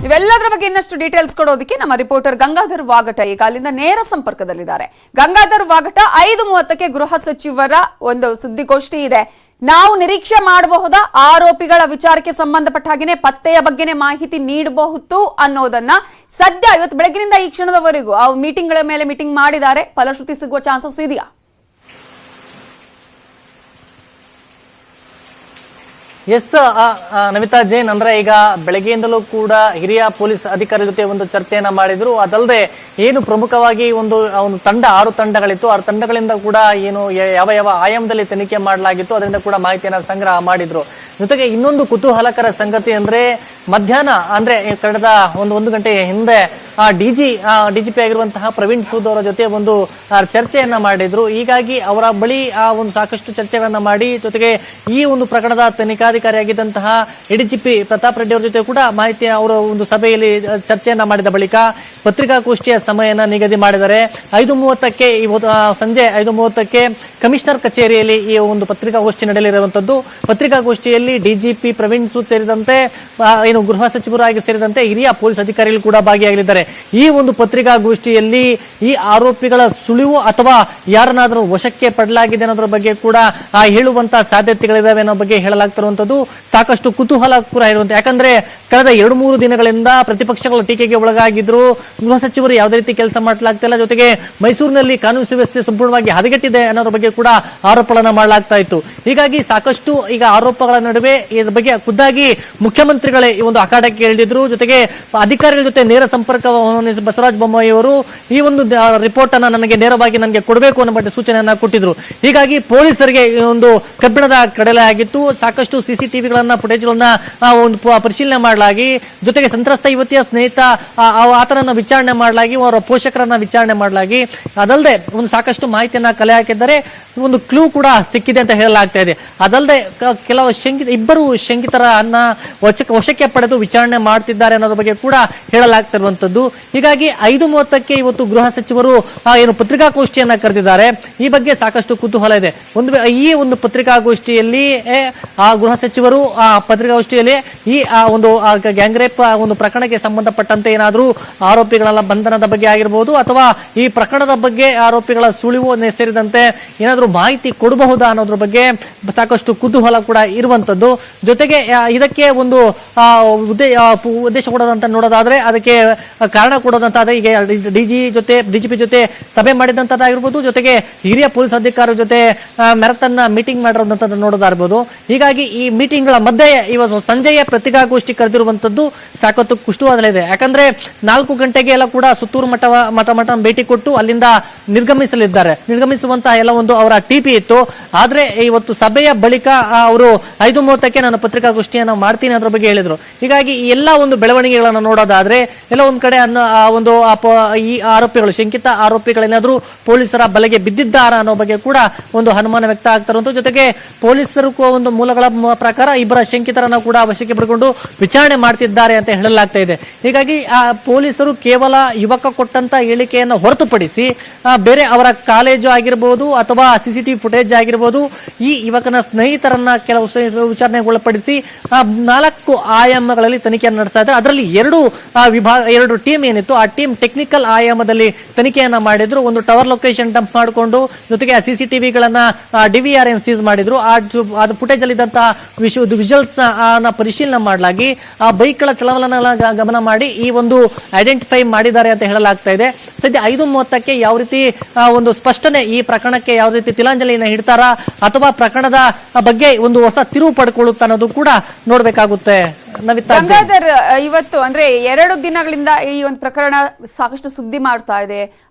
ಇವೆಲ್ಲದರ ಬಗ್ಗೆ ಇನ್ನಷ್ಟು ಡೀಟೇಲ್ಸ್ ಕೊಡೋದಕ್ಕೆ ನಮ್ಮ ರಿಪೋರ್ಟರ್ ಗಂಗಾಧರ್ ವಾಗಟ ಈಗ ಅಲ್ಲಿಂದ ನೇರ ಸಂಪರ್ಕದಲ್ಲಿದ್ದಾರೆ. ಗಂಗಾಧರ್ ವಾಗಟ, 5:30ಕ್ಕೆ ಗೃಹ ಸಚಿವರ ಒಂದು ಸುದ್ದಿಗೋಷ್ಠಿ ಇದೆ. ನಾವು ನಿರೀಕ್ಷೆ ಮಾಡಬಹುದಾ ಆರೋಪಿಗಳ ವಿಚಾರಕ್ಕೆ ಸಂಬಂಧಪಟ್ಟ ಹಾಗೆಯೇ ಪತ್ತೆಯ ಬಗ್ಗೆನೇ ಮಾಹಿತಿ ನೀಡಬಹುದು ಅನ್ನೋದನ್ನ ಸದ್ಯ ಇವತ್ತು ಬೆಳಗ್ಗಿನಿಂದ ಈ ಕ್ಷಣದವರೆಗೂ ಆ ಮೀಟಿಂಗ್ಗಳ ಮೇಲೆ ಮೀಟಿಂಗ್ ಮಾಡಿದ್ದಾರೆ. ಫಲಶ್ರುತಿ ಸಿಗುವ ಚಾನ್ಸಸ್ ಇದೆಯಾ? ಎಸ್ ನಮಿತಾ ಜೈನ್, ಅಂದ್ರೆ ಈಗ ಬೆಳಗ್ಗೆಯಿಂದಲೂ ಕೂಡ ಹಿರಿಯ ಪೊಲೀಸ್ ಅಧಿಕಾರಿ ಜೊತೆ ಒಂದು ಚರ್ಚೆಯನ್ನ ಮಾಡಿದ್ರು. ಅದಲ್ಲದೆ ಏನು ಪ್ರಮುಖವಾಗಿ ಒಂದು ತಂಡ 6 ತಂಡಗಳಿತ್ತು. 6 ತಂಡಗಳಿಂದ ಕೂಡ ಏನು ಯಾವ ಆಯಾಮದಲ್ಲಿ ತನಿಖೆ ಮಾಡಲಾಗಿತ್ತು ಅದರಿಂದ ಕೂಡ ಮಾಹಿತಿಯನ್ನ ಸಂಗ್ರಹ ಮಾಡಿದ್ರು. ಜೊತೆಗೆ ಇನ್ನೊಂದು ಕುತೂಹಲಕರ ಸಂಗತಿ ಅಂದ್ರೆ ಮಧ್ಯಾಹ್ನ ಅಂದ್ರೆ ಕಳೆದ ಒಂದು ಗಂಟೆ ಹಿಂದೆ ಡಿಜಿಪಿ ಆಗಿರುವಂತಹ ಪ್ರವೀಣ್ ಸೂದ್ ಅವರ ಜೊತೆ ಒಂದು ಚರ್ಚೆಯನ್ನ ಮಾಡಿದ್ರು. ಹೀಗಾಗಿ ಅವರ ಬಳಿ ಒಂದು ಸಾಕಷ್ಟು ಚರ್ಚೆಗಳನ್ನ ಮಾಡಿ ಜೊತೆಗೆ ಈ ಒಂದು ಪ್ರಕರಣದ ತನಿಖಾಧಿಕಾರಿಯಾಗಿದ್ದಂತಹ ಎಡಿಜಿಪಿ ಪ್ರತಾಪ್ ರೆಡ್ಡಿ ಅವರ ಜೊತೆ ಕೂಡ ಮಾಹಿತಿ ಅವರ ಒಂದು ಸಭೆಯಲ್ಲಿ ಚರ್ಚೆಯನ್ನ ಮಾಡಿದ ಬಳಿಕ ಪತ್ರಿಕಾಗೋಷ್ಠಿಯ ಸಮಯನ ನಿಗದಿ ಮಾಡಿದ್ದಾರೆ. 5:30ಕ್ಕೆ ಸಂಜೆ 5:30ಕ್ಕೆ ಕಮಿಷನರ್ ಕಚೇರಿಯಲ್ಲಿ ಈ ಒಂದು ಪತ್ರಿಕಾಗೋಷ್ಠಿ ನಡೆಯಲಿರುವಂತದ್ದು. ಪತ್ರಿಕಾಗೋಷ್ಠಿಯಲ್ಲಿ ಡಿಜಿಪಿ ಪ್ರವೀಣ್ ಸೂದ್ ಸೇರಿದಂತೆ ಏನು ಗೃಹ ಸಚಿವರಾಗಿ ಸೇರಿದಂತೆ ಹಿರಿಯ ಪೊಲೀಸ್ ಅಧಿಕಾರಿಗಳು ಕೂಡ ಭಾಗಿಯಾಗಲಿದ್ದಾರೆ. ಈ ಒಂದು ಪತ್ರಿಕಾಗೋಷ್ಠಿಯಲ್ಲಿ ಈ ಆರೋಪಿಗಳ ಸುಳಿವು ಅಥವಾ ಯಾರನ್ನಾದರೂ ವಶಕ್ಕೆ ಪಡಲಾಗಿದೆ ಅನ್ನೋದ್ರ ಬಗ್ಗೆ ಕೂಡ ಹೇಳುವಂತಹ ಸಾಧ್ಯತೆಗಳಿದಾವೆ ಅನ್ನೋ ಬಗ್ಗೆ ಹೇಳಲಾಗ್ತಿರುವಂತದ್ದು ಸಾಕಷ್ಟು ಕುತೂಹಲಕರ ಇರುವಂತೆ. ಯಾಕಂದ್ರೆ ಕಳೆದ 2-3 ದಿನಗಳಿಂದ ಪ್ರತಿಪಕ್ಷಗಳ ಟೀಕೆಗೆ ಒಳಗಾಗಿದ್ರು. ಗೃಹ ಸಚಿವರು ಯಾವುದೇ ರೀತಿ ಕೆಲಸ ಮಾಡಲಾಗ್ತಿಲ್ಲ. ಜೊತೆಗೆ ಮೈಸೂರಿನಲ್ಲಿ ಕಾನೂನು ಸುವ್ಯವಸ್ಥೆ ಸಂಪೂರ್ಣವಾಗಿ ಹದಗೆಟ್ಟಿದೆ ಅನ್ನೋದ್ರ ಬಗ್ಗೆ ಕೂಡ ಆರೋಪಗಳನ್ನ ಮಾಡಲಾಗ್ತಾ ಇತ್ತು. ಹೀಗಾಗಿ ಸಾಕಷ್ಟು ಈಗ ಆರೋಪಗಳ ನಡುವೆ ಇದ್ರ ಬಗ್ಗೆ ಖುದ್ದಾಗಿ ಮುಖ್ಯಮಂತ್ರಿಗಳೇ ಈ ಒಂದು ಅಖಾಡಕ್ಕೆ ಇಳಿದಿದ್ರು. ಜೊತೆಗೆ ಅಧಿಕಾರಿಗಳ ಜೊತೆ ನೇರ ಸಂಪರ್ಕ ಬಸವರಾಜ ಬೊಮ್ಮಾಯಿ ಅವರು ಈ ಒಂದು ರಿಪೋರ್ಟ್ ಅನ್ನ ನನಗೆ ಕೊಡಬೇಕು ಅನ್ನೋ ಬಗ್ಗೆ ಸೂಚನೆಯನ್ನ ಕೊಟ್ಟಿದ್ರು. ಹೀಗಾಗಿ ಪೊಲೀಸರಿಗೆ ಒಂದು ಕಬ್ಬಿಣದ ಕಡಲೆ ಆಗಿತ್ತು. ಸಾಕಷ್ಟು ಸಿಸಿಟಿವಿಗಳನ್ನ ಫುಟೇಜ್ಗಳನ್ನ ಒಂದು ಪರಿಶೀಲನೆ ಮಾಡಲಾಗಿ ಜೊತೆಗೆ ಸಂತ್ರಸ್ತ ಯುವತಿಯ ಸ್ನೇಹಿತ ಆತನನ್ನ ವಿಚಾರಣೆ ಮಾಡಲಾಗಿ ಅವರ ಪೋಷಕರನ್ನ ವಿಚಾರಣೆ ಮಾಡಲಾಗಿ ಅದಲ್ಲದೆ ಒಂದು ಸಾಕಷ್ಟು ಮಾಹಿತಿಯನ್ನ ಕಲೆ ಹಾಕಿದ್ದಾರೆ. ಒಂದು ಕ್ಲೂ ಕೂಡ ಸಿಕ್ಕಿದೆ ಅಂತ ಹೇಳಲಾಗ್ತಾ ಇದೆ. ಅದಲ್ಲದೆ ಕೆಲವು ಇಬ್ಬರು ಶಂಕಿತರನ್ನ ವಶಕ್ಕೆ ಪಡೆದು ವಿಚಾರಣೆ ಮಾಡ್ತಿದ್ದಾರೆ ಅನ್ನೋದ್ರ ಬಗ್ಗೆ ಕೂಡ ಹೇಳಲಾಗ್ತಿರುವಂತದ್ದು. ಹೀಗಾಗಿ 5:30ಕ್ಕೆ ಇವತ್ತು ಗೃಹ ಸಚಿವರು ಏನು ಪತ್ರಿಕಾಗೋಷ್ಠಿಯನ್ನ ಕರೆದಿದ್ದಾರೆ. ಈ ಬಗ್ಗೆ ಸಾಕಷ್ಟು ಕುತೂಹಲ ಇದೆ. ಈ ಒಂದು ಪತ್ರಿಕಾಗೋಷ್ಠಿಯಲ್ಲಿ ಗೃಹ ಸಚಿವರು ಪತ್ರಿಕಾಗೋಷ್ಠಿಯಲ್ಲಿ ಈ ಒಂದು ಗ್ಯಾಂಗ್ ರೇಪ್ ಒಂದು ಪ್ರಕರಣಕ್ಕೆ ಸಂಬಂಧಪಟ್ಟಂತೆ ಏನಾದರೂ ಆರೋಪಿಗಳ ಬಂಧನದ ಬಗ್ಗೆ ಆಗಿರಬಹುದು ಅಥವಾ ಈ ಪ್ರಕರಣದ ಬಗ್ಗೆ ಆರೋಪಿಗಳ ಸುಳಿವು ಸೇರಿದಂತೆ ಏನಾದರೂ ಮಾಹಿತಿ ಕೊಡಬಹುದಾ ಅನ್ನೋದ್ರ ಬಗ್ಗೆ ಸಾಕಷ್ಟು ಕುತೂಹಲ ಕೂಡ ಇರುವಂತದ್ದು. ಜೊತೆಗೆ ಇದಕ್ಕೆ ಒಂದು ಉದ್ದೇಶ ಕೊಡೋದಂತ ನೋಡೋದಾದ್ರೆ ಅದಕ್ಕೆ ಕಾರಣ ಕೊಡೋದಂತಾದ್ರೆ ಈಗ ಡಿಜಿಪಿ ಜೊತೆ ಸಭೆ ಮಾಡಿದಂತದ್ದಾಗಿರ್ಬೋದು. ಜೊತೆಗೆ ಹಿರಿಯ ಪೊಲೀಸ್ ಅಧಿಕಾರಿ ಜೊತೆ ಮ್ಯಾರಥಾನ್ ಮೀಟಿಂಗ್ ಮಾಡಿರೋದಂತ ನೋಡೋದಾಗಿರ್ಬೋದು. ಹೀಗಾಗಿ ಈ ಮೀಟಿಂಗ್ ಗಳ ಮಧ್ಯೆ ಇವತ್ತು ಸಂಜೆಯ ಪತ್ರಿಕಾಗೋಷ್ಠಿ ಕರೆದಿರುವಂತದ್ದು ಸಾಕಷ್ಟು ಕುಷ್ಟುವಾದಲಿದೆ. ಯಾಕಂದ್ರೆ 4 ಗಂಟೆಗೆ ಎಲ್ಲ ಕೂಡ ಸುತ್ತೂರು ಮಠ ಭೇಟಿ ಕೊಟ್ಟು ಅಲ್ಲಿಂದ ನಿರ್ಗಮಿಸುವಂತಹ ಎಲ್ಲ ಒಂದು ಅವರ ಟಿಪಿ ಇತ್ತು. ಆದ್ರೆ ಇವತ್ತು ಸಭೆಯ ಬಳಿಕ ಅವರು 5:30ಕ್ಕೆ ನಾನು ಪತ್ರಿಕಾಗೋಷ್ಠಿಯನ್ನ ಮಾಡ್ತೀನಿ ಅದ್ರ ಬಗ್ಗೆ ಹೇಳಿದ್ರು. ಹೀಗಾಗಿ ಈ ಎಲ್ಲ ಒಂದು ಬೆಳವಣಿಗೆಗಳನ್ನ ನೋಡೋದಾದ್ರೆ ಎಲ್ಲ ಒಂದ್ ಕಡೆ ಒಂದು ಈ ಆರೋಪಿಗಳು ಶಂಕಿತ ಆರೋಪಿಗಳೇನಾದ್ರೂ ಪೊಲೀಸರ ಬಲೆಗೆ ಬಿದ್ದಿದ್ದಾರಾ ಅನ್ನೋ ಬಗ್ಗೆ ಕೂಡ ಒಂದು ಅನುಮಾನ ವ್ಯಕ್ತ ಆಗ್ತಾರಂತ. ಜೊತೆಗೆ ಪೊಲೀಸರು ಒಂದು ಮೂಲಗಳ ಪ್ರಕಾರ ಇಬ್ಬರ ಶಂಕಿತರನ್ನ ಕೂಡ ವಶಕ್ಕೆ ಪಡೆದುಕೊಂಡು ವಿಚಾರಣೆ ಮಾಡ್ತಿದ್ದಾರೆ ಅಂತ ಹೇಳಲಾಗ್ತಾ ಇದೆ. ಹೀಗಾಗಿ ಪೊಲೀಸರು ಕೇವಲ ಯುವಕ ಕೊಟ್ಟಂತ ಹೇಳಿಕೆಯನ್ನು ಹೊರತುಪಡಿಸಿ ಬೇರೆ ಅವರ ಕಾಲೇಜು ಆಗಿರ್ಬೋದು ಅಥವಾ ಸಿಸಿಟಿವಿ ಫುಟೇಜ್ ಆಗಿರ್ಬೋದು ಈ ಯುವಕನ ಸ್ನೇಹಿತರನ್ನ ಕೆಲವು ವಿಚಾರಣೆಗೊಳಪಡಿಸಿ 4 ಆಯಾಮಗಳಲ್ಲಿ ತನಿಖೆಯನ್ನು ನಡೆಸ್ತಾ ಇದ್ದಾರೆ. ಅದರಲ್ಲಿ 2 ಟೀಮ್ ಏನಿತ್ತು ಆ ಟೀಮ್ ಟೆಕ್ನಿಕಲ್ ಆಯಾಮದಲ್ಲಿ ತನಿಖೆಯನ್ನ ಮಾಡಿದ್ರು. ಒಂದು ಟವರ್ ಲೊಕೇಶನ್ ಡಂಪ್ ಮಾಡಿಕೊಂಡು ಜೊತೆಗೆ ಆ ಸಿಸಿಟಿವಿಗಳನ್ನ DVR ಸೀಸ್ ಮಾಡಿದ್ರು. ಅದು ಫುಟೇಜ್ ಅಲ್ಲಿ ಇದ್ದಂತಹ ವಿಜುವಲ್ಸ್ ಪರಿಶೀಲನೆ ಮಾಡಲಾಗಿ ಆ ಬೈಕ್ಗಳ ಚಲನವಲನ ಗಮನ ಮಾಡಿ ಈ ಒಂದು ಐಡೆಂಟಿಫೈ ಮಾಡಿದ್ದಾರೆ ಅಂತ ಹೇಳಲಾಗ್ತಾ ಇದೆ. ಸದ್ಯ 5:30ಕ್ಕೆ ಯಾವ ರೀತಿ ಒಂದು ಸ್ಪಷ್ಟನೆ ಈ ಪ್ರಕರಣಕ್ಕೆ ಯಾವ ರೀತಿ ತಿಲಾಂಜಲಿಯನ್ನು ಇಡ್ತಾರಾ ಅಥವಾ ಪ್ರಕರಣದ ಬಗ್ಗೆ ಒಂದು ಹೊಸ ತಿರುವು ಪಡ್ಕೊಳ್ಳುತ್ತಾ ಅನ್ನೋದು ಕೂಡ ನೋಡ್ಬೇಕಾಗುತ್ತೆ. ಗಂಗಾಧರ್, ಇವತ್ತು ಅಂದ್ರೆ 2 ದಿನಗಳಿಂದ ಈ ಒಂದು ಪ್ರಕರಣ ಸಾಕಷ್ಟು ಸುದ್ದಿ ಮಾಡ್ತಾ ಇದೆ.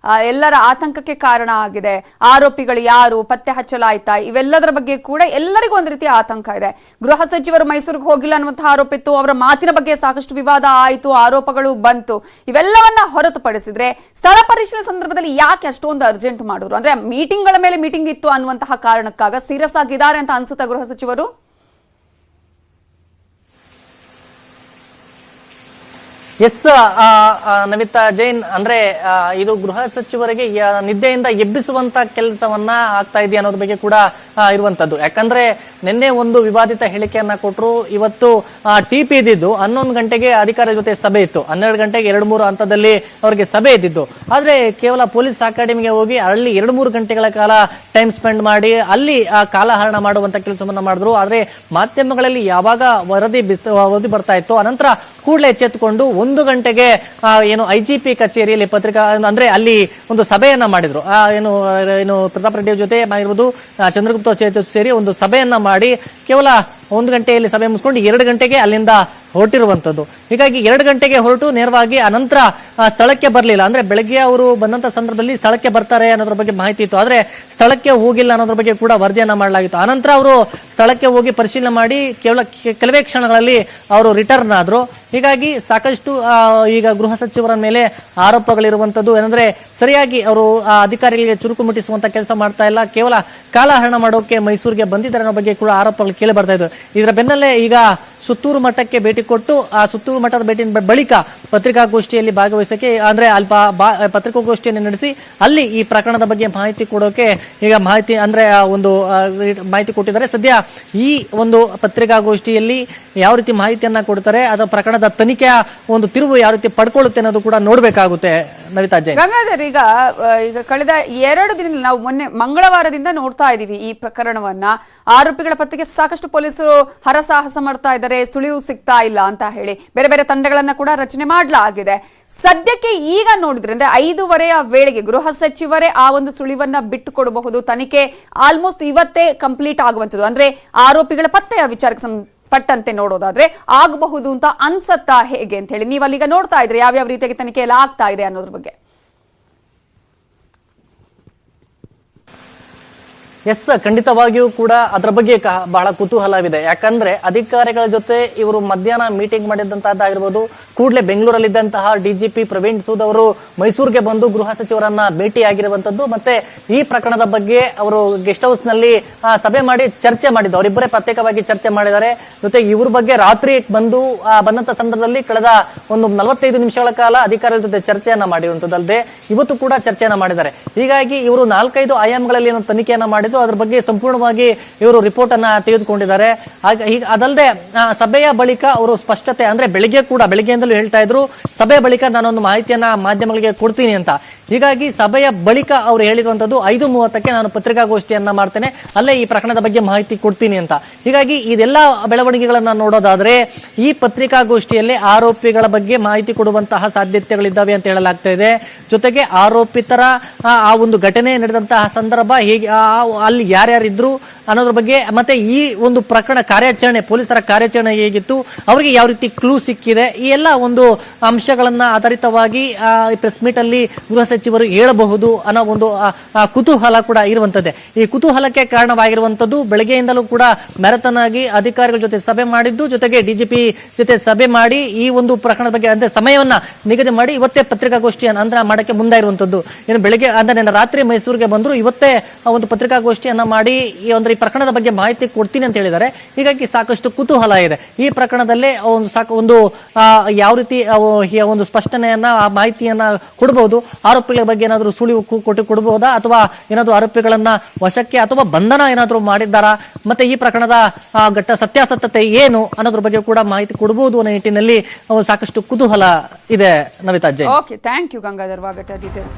ಎಲ್ಲರ ಆತಂಕಕ್ಕೆ ಕಾರಣ ಆಗಿದೆ. ಆರೋಪಿಗಳು ಯಾರು ಪತ್ತೆ ಹಚ್ಚಲಾಯ್ತಾ ಇವೆಲ್ಲದರ ಬಗ್ಗೆ ಕೂಡ ಎಲ್ಲರಿಗೂ ಒಂದು ರೀತಿಯ ಆತಂಕ ಇದೆ. ಗೃಹ ಸಚಿವರು ಮೈಸೂರಿಗೆ ಹೋಗಿಲ್ಲ ಅನ್ನುವಂತಹ ಆರೋಪ ಇತ್ತು. ಅವರ ಮಾತಿನ ಬಗ್ಗೆ ಸಾಕಷ್ಟು ವಿವಾದ ಆಯಿತು, ಆರೋಪಗಳು ಬಂತು. ಇವೆಲ್ಲವನ್ನ ಹೊರತುಪಡಿಸಿದ್ರೆ ಸ್ಥಳ ಪರಿಶೀಲನೆ ಸಂದರ್ಭದಲ್ಲಿ ಯಾಕೆ ಅಷ್ಟೊಂದು ಅರ್ಜೆಂಟ್ ಮಾಡಿದ್ರು? ಅಂದ್ರೆ ಮೀಟಿಂಗ್ಗಳ ಮೇಲೆ ಮೀಟಿಂಗ್ ಇತ್ತು ಅನ್ನುವಂತಹ ಕಾರಣಕ್ಕಾಗ ಸೀರಿಯಸ್ ಆಗಿದ್ದಾರೆ ಅಂತ ಅನ್ಸುತ್ತಾ ಗೃಹ ಸಚಿವರು? ಎಸ್ ನಮಿತಾ ಜೈನ್, ಅಂದ್ರೆ ಇದು ಗೃಹ ಸಚಿವರಿಗೆ ನಿದ್ದೆಯಿಂದ ಎಬ್ಬಿಸುವಂತ ಕೆಲಸವನ್ನ ಆಗ್ತಾ ಇದೆ ಅನ್ನೋದ್ರ ಬಗ್ಗೆ ಕೂಡ ಇರುವಂತದ್ದು. ಯಾಕಂದ್ರೆ ನಿನ್ನೆ ಒಂದು ವಿವಾದಿತ ಹೇಳಿಕೆಯನ್ನ ಕೊಟ್ಟರು, ಇವತ್ತು ಟಿಪಿ ಇದ್ದಿದ್ದು 11 ಗಂಟೆಗೆ ಅಧಿಕಾರಿಗಳ ಜೊತೆ ಸಭೆ ಇತ್ತು, 12 ಗಂಟೆಗೆ 2-3 ಹಂತದಲ್ಲಿ ಅವರಿಗೆ ಸಭೆ ಇದ್ದಿದ್ದು. ಆದ್ರೆ ಕೇವಲ ಪೊಲೀಸ್ ಅಕಾಡೆಮಿಗೆ ಹೋಗಿ ಅಲ್ಲಿ 2-3 ಗಂಟೆಗಳ ಕಾಲ ಟೈಮ್ ಸ್ಪೆಂಡ್ ಮಾಡಿ ಅಲ್ಲಿ ಕಾಲಹರಣ ಮಾಡುವಂತ ಕೆಲಸವನ್ನ ಮಾಡಿದ್ರು. ಆದ್ರೆ ಮಾಧ್ಯಮಗಳಲ್ಲಿ ಯಾವಾಗ ವರದಿ ಬರ್ತಾ ಇತ್ತು ಅನಂತರ ಕೂಡಲೇ ಎಚ್ಚೆತ್ತುಕೊಂಡು 1 ಗಂಟೆಗೆ ಏನು IGP ಕಚೇರಿಯಲ್ಲಿ ಪತ್ರಿಕಾ ಅಂದ್ರೆ ಅಲ್ಲಿ ಒಂದು ಸಭೆಯನ್ನ ಮಾಡಿದ್ರು. ಏನು ಪ್ರತಾಪ್ ರೆಡ್ಡಿ ಜೊತೆ ಆಗಿರ್ಬೋದು, ಚಂದ್ರಗುಪ್ತ ಸೇರಿ ಒಂದು ಸಭೆಯನ್ನ ಮಾಡಿ ಕೇವಲ 1 ಗಂಟೆಯಲ್ಲಿ ಸಭೆ ಮುಗಿಸ್ಕೊಂಡು 2 ಗಂಟೆಗೆ ಅಲ್ಲಿಂದ ಹೊರಟಿರುವಂತದ್ದು. ಹೀಗಾಗಿ 2 ಗಂಟೆಗೆ ಹೊರಟು ನೇರವಾಗಿ ಅನಂತರ ಸ್ಥಳಕ್ಕೆ ಬರಲಿಲ್ಲ. ಅಂದ್ರೆ ಬೆಳಗ್ಗೆ ಅವರು ಬಂದಂತ ಸಂದರ್ಭದಲ್ಲಿ ಸ್ಥಳಕ್ಕೆ ಬರ್ತಾರೆ ಅನ್ನೋದ್ರ ಬಗ್ಗೆ ಮಾಹಿತಿ ಇತ್ತು, ಆದ್ರೆ ಸ್ಥಳಕ್ಕೆ ಹೋಗಿಲ್ಲ ಅನ್ನೋದ್ರ ಬಗ್ಗೆ ಕೂಡ ವರದಿಯನ್ನ ಮಾಡಲಾಗಿತ್ತು. ಅನಂತರ ಅವರು ಸ್ಥಳಕ್ಕೆ ಹೋಗಿ ಪರಿಶೀಲನೆ ಮಾಡಿ ಕೆಲವೇ ಕ್ಷಣಗಳಲ್ಲಿ ಅವರು ರಿಟರ್ನ್ ಆದ್ರು. ಹೀಗಾಗಿ ಸಾಕಷ್ಟು ಈಗ ಗೃಹ ಸಚಿವರ ಮೇಲೆ ಆರೋಪಗಳಿರುವಂತದ್ದು ಏನಂದ್ರೆ ಸರಿಯಾಗಿ ಅವರು ಅಧಿಕಾರಿಗಳಿಗೆ ಚುರುಕು ಮುಟ್ಟಿಸುವಂತ ಕೆಲಸ ಮಾಡ್ತಾ ಇಲ್ಲ, ಕೇವಲ ಕಾಲಹರಣ ಮಾಡೋಕೆ ಮೈಸೂರಿಗೆ ಬಂದಿದ್ದಾರೆ ಅನ್ನೋ ಬಗ್ಗೆ ಕೂಡ ಆರೋಪಗಳು ಕೇಳಿ ಬರ್ತಾ ಇದ್ರು. ಇದರ ಬೆನ್ನಲ್ಲೇ ಈಗ ಸುತ್ತೂರು ಮಠಕ್ಕೆ ಭೇಟಿ ಕೊಟ್ಟು ಆ ಸುತ್ತೂರು ಮಠದ ಭೇಟಿ ಬಳಿಕ ಪತ್ರಿಕಾಗೋಷ್ಠಿಯಲ್ಲಿ ಭಾಗವಹಿಸಕ್ಕೆ ಅಂದ್ರೆ ಅಲ್ಪ ಪತ್ರಿಕಾಗೋಷ್ಠಿಯನ್ನು ನಡೆಸಿ ಅಲ್ಲಿ ಈ ಪ್ರಕರಣದ ಬಗ್ಗೆ ಮಾಹಿತಿ ಕೊಡೋಕೆ ಈಗ ಮಾಹಿತಿ ಅಂದ್ರೆ ಒಂದು ಮಾಹಿತಿ ಕೊಟ್ಟಿದ್ದಾರೆ. ಸದ್ಯ ಈ ಒಂದು ಪತ್ರಿಕಾಗೋಷ್ಠಿಯಲ್ಲಿ ಯಾವ ರೀತಿ ಮಾಹಿತಿಯನ್ನ ಕೊಡ್ತಾರೆ, ಅದರ ಪ್ರಕರಣದ ತನಿಖೆಯ ಒಂದು ತಿರುವು ಯಾವ ರೀತಿ ಪಡ್ಕೊಳ್ಳುತ್ತೆ ಅನ್ನೋದು ಕೂಡ ನೋಡ್ಬೇಕಾಗುತ್ತೆ. ನವಿತಾ ಜೈನ್, ಗಂಗಾಧರ್, ಈಗ ಕಳೆದ 2 ದಿನದಲ್ಲಿ ನಾವು ಮೊನ್ನೆ ಮಂಗಳವಾರದಿಂದ ನೋಡ್ತಾ ಇದೀವಿ ಈ ಪ್ರಕರಣವನ್ನ. ಆರೋಪಿಗಳ ಪತ್ತೆಗೆ ಸಾಕಷ್ಟು ಪೊಲೀಸರು ಹರಸಾಹಸ ಮಾಡ್ತಾ ಇದ್ದಾರೆ, ಸುಳಿವು ಸಿಗ್ತಾ ಇಲ್ಲ ಅಂತ ಹೇಳಿ ಬೇರೆ ಬೇರೆ ತಂಡಗಳನ್ನ ಕೂಡ ರಚನೆ ಮಾಡಲಾಗಿದೆ. ಸದ್ಯಕ್ಕೆ ಈಗ ನೋಡಿದ್ರೆ ಅಂದ್ರೆ 5:30 ವೇಳೆಗೆ ಗೃಹ ಸಚಿವರೇ ಆ ಒಂದು ಸುಳಿವನ್ನ ಬಿಟ್ಟು ಕೊಡಬಹುದು. ತನಿಖೆ ಆಲ್ಮೋಸ್ಟ್ ಇವತ್ತೇ ಕಂಪ್ಲೀಟ್ ಆಗುವಂಥದ್ದು, ಅಂದ್ರೆ ಆರೋಪಿಗಳ ಪತ್ತೆಯ ವಿಚಾರಕ್ಕೆ ಪಟ್ಟಂತೆ ನೋಡೋದಾದ್ರೆ ಆಗಬಹುದು ಅಂತ ಅನ್ಸತ್ತಾ ಹೇಗೆ ಅಂತ ಹೇಳಿ? ನೀವು ಅಲ್ಲಿಗ ನೋಡ್ತಾ ಇದ್ರೆ ಯಾವ್ಯಾವ ರೀತಿಯಾಗಿ ತನಿಖೆ ಎಲ್ಲ ಆಗ್ತಾ ಇದೆ ಅನ್ನೋದ್ರ ಬಗ್ಗೆ. ಎಸ್, ಖಂಡಿತವಾಗಿಯೂ ಕೂಡ ಅದರ ಬಗ್ಗೆ ಬಹಳ ಕುತೂಹಲವಿದೆ. ಯಾಕಂದ್ರೆ ಅಧಿಕಾರಿಗಳ ಜೊತೆ ಇವರು ಮಧ್ಯಾಹ್ನ ಮೀಟಿಂಗ್ ಮಾಡಿದಂತಹದ್ದಾಗಿರ್ಬೋದು, ಕೂಡಲೇ ಬೆಂಗಳೂರಲ್ಲಿದ್ದಂತಹ DGP ಪ್ರವೀಣ್ ಸೂದ್ ಅವರು ಮೈಸೂರಿಗೆ ಬಂದು ಗೃಹ ಸಚಿವರನ್ನ ಭೇಟಿಯಾಗಿರುವಂತದ್ದು, ಮತ್ತೆ ಈ ಪ್ರಕರಣದ ಬಗ್ಗೆ ಅವರು ಗೆಸ್ಟ್ ಹೌಸ್ ನಲ್ಲಿ ಸಭೆ ಮಾಡಿ ಚರ್ಚೆ ಮಾಡಿದ್ದು, ಅವರಿಬ್ಬರೇ ಪ್ರತ್ಯೇಕವಾಗಿ ಚರ್ಚೆ ಮಾಡಿದ್ದಾರೆ. ಜೊತೆಗೆ ಇವ್ರ ಬಗ್ಗೆ ರಾತ್ರಿ ಬಂದಂತ ಸಂದರ್ಭದಲ್ಲಿ ಕಳೆದ ಒಂದು 45 ನಿಮಿಷಗಳ ಕಾಲ ಅಧಿಕಾರಿಗಳ ಜೊತೆ ಚರ್ಚೆಯನ್ನ ಮಾಡಿರುವಂತದ್ದಲ್ಲದೆ ಇವತ್ತು ಕೂಡ ಚರ್ಚೆಯನ್ನ ಮಾಡಿದ್ದಾರೆ. ಹೀಗಾಗಿ ಇವರು 4-5 ಆಯಾಮಗಳಲ್ಲಿ ಏನು ತನಿಖೆಯನ್ನ ಮಾಡಿದ್ದು ಅದ್ರ ಬಗ್ಗೆ ಸಂಪೂರ್ಣವಾಗಿ ಇವರು ರಿಪೋರ್ಟ್ ಅನ್ನ ತೆಗೆದುಕೊಂಡಿದ್ದಾರೆ. ಅದಲ್ಲದೆ ಸಭೆಯ ಬಳಿಕ ಅವರು ಸ್ಪಷ್ಟತೆ ಅಂದ್ರೆ ಬೆಳಿಗ್ಗೆಯಿಂದಲೂ ಹೇಳ್ತಾ ಇದ್ರು, ಸಭೆಯ ಬಳಿಕ ನಾನೊಂದು ಮಾಹಿತಿಯನ್ನ ಮಾಧ್ಯಮಗಳಿಗೆ ಕೊಡ್ತೀನಿ ಅಂತ. ಹೀಗಾಗಿ ಸಭೆಯ ಬಳಿಕ ಅವರು ಹೇಳಿರುವಂತದ್ದು 5:30ಕ್ಕೆ ನಾನು ಪತ್ರಿಕಾಗೋಷ್ಠಿಯನ್ನ ಮಾಡ್ತೇನೆ, ಅಲ್ಲೇ ಈ ಪ್ರಕರಣದ ಬಗ್ಗೆ ಮಾಹಿತಿ ಕೊಡ್ತೀನಿ ಅಂತ. ಹೀಗಾಗಿ ಇದೆಲ್ಲ ಬೆಳವಣಿಗೆಗಳನ್ನ ನೋಡೋದಾದ್ರೆ ಈ ಪತ್ರಿಕಾಗೋಷ್ಠಿಯಲ್ಲಿ ಆರೋಪಿಗಳ ಬಗ್ಗೆ ಮಾಹಿತಿ ಕೊಡುವಂತಹ ಸಾಧ್ಯತೆಗಳಿದ್ದಾವೆ ಅಂತ ಹೇಳಲಾಗ್ತಾ ಇದೆ. ಜೊತೆಗೆ ಆರೋಪಿತರ ಆ ಒಂದು ಘಟನೆ ನಡೆದಂತಹ ಸಂದರ್ಭ ಹೇಗೆ, ಅಲ್ಲಿ ಯಾರ್ಯಾರಿದ್ರು ಅನ್ನೋದ್ರ ಬಗ್ಗೆ, ಮತ್ತೆ ಈ ಒಂದು ಪ್ರಕರಣ ಕಾರ್ಯಾಚರಣೆ, ಪೊಲೀಸರ ಕಾರ್ಯಾಚರಣೆ ಹೇಗಿತ್ತು, ಅವರಿಗೆ ಯಾವ ರೀತಿ ಕ್ಲೂ ಸಿಕ್ಕಿದೆ, ಈ ಎಲ್ಲ ಒಂದು ಅಂಶಗಳನ್ನ ಆಧಾರಿತವಾಗಿ ಪ್ರೆಸ್ ಮೀಟ್ ಅಲ್ಲಿ ಗೃಹ ಸಚಿವರು ಹೇಳಬಹುದು ಅನ್ನೋ ಒಂದು ಕುತೂಹಲ ಕೂಡ ಇರುವಂತದ್ದೇ. ಈ ಕುತೂಹಲಕ್ಕೆ ಕಾರಣವಾಗಿರುವಂತದ್ದು ಬೆಳಗ್ಗೆಯಿಂದಲೂ ಕೂಡ ಮ್ಯಾರಥಾನ್ ಆಗಿ ಅಧಿಕಾರಿಗಳ ಜೊತೆ ಸಭೆ ಮಾಡಿದ್ದು, ಜೊತೆಗೆ DGP ಜೊತೆ ಸಭೆ ಮಾಡಿ ಈ ಒಂದು ಪ್ರಕರಣದ ಬಗ್ಗೆ ಅಂದ್ರೆ ಸಮಯವನ್ನ ನಿಗದಿ ಮಾಡಿ ಇವತ್ತೇ ಪತ್ರಿಕಾಗೋಷ್ಠಿಯನ್ನ ಅಂದ್ರೆ ಮಾಡಕ್ಕೆ ಮುಂದಾಗಿರುವಂತದ್ದು. ಏನು ಬೆಳಗ್ಗೆ ಅಂದ್ರೆ ರಾತ್ರಿ ಮೈಸೂರಿಗೆ ಬಂದ್ರು, ಇವತ್ತೇ ಒಂದು ಪತ್ರಿಕಾಗೋಷ್ಠಿಯನ್ನ ಮಾಡಿ ಈ ಪ್ರಕರಣದ ಬಗ್ಗೆ ಮಾಹಿತಿ ಕೊಡ್ತೀನಿ ಅಂತ ಹೇಳಿದ್ದಾರೆ. ಹೀಗಾಗಿ ಸಾಕಷ್ಟು ಕುತೂಹಲ ಇದೆ ಈ ಪ್ರಕರಣದಲ್ಲೇ. ಒಂದು ಯಾವ ರೀತಿ ಒಂದು ಸ್ಪಷ್ಟನೆಯನ್ನ ಮಾಹಿತಿಯನ್ನ ಕೊಡಬಹುದು, ಆರೋಪಿಗಳ ಬಗ್ಗೆ ಏನಾದರೂ ಸುಳಿವು ಕೊಡಬಹುದಾ, ಅಥವಾ ಏನಾದರೂ ಆರೋಪಿಗಳನ್ನ ವಶಕ್ಕೆ ಅಥವಾ ಬಂಧನ ಏನಾದರೂ ಮಾಡಿದ್ದಾರಾ, ಮತ್ತೆ ಈ ಪ್ರಕರಣದ ಸತ್ಯಾಸತ್ಯತೆ ಏನು ಅನ್ನೋದ್ರ ಬಗ್ಗೆ ಕೂಡ ಮಾಹಿತಿ ಕೊಡಬಹುದು ಅನ್ನೋ ನಿಟ್ಟಿನಲ್ಲಿ ಸಾಕಷ್ಟು ಕುತೂಹಲ ಇದೆ. Navita Jain, okay, thank you Gangadhar ವಾಗಟ ಡೀಟೇಲ್ಸ್.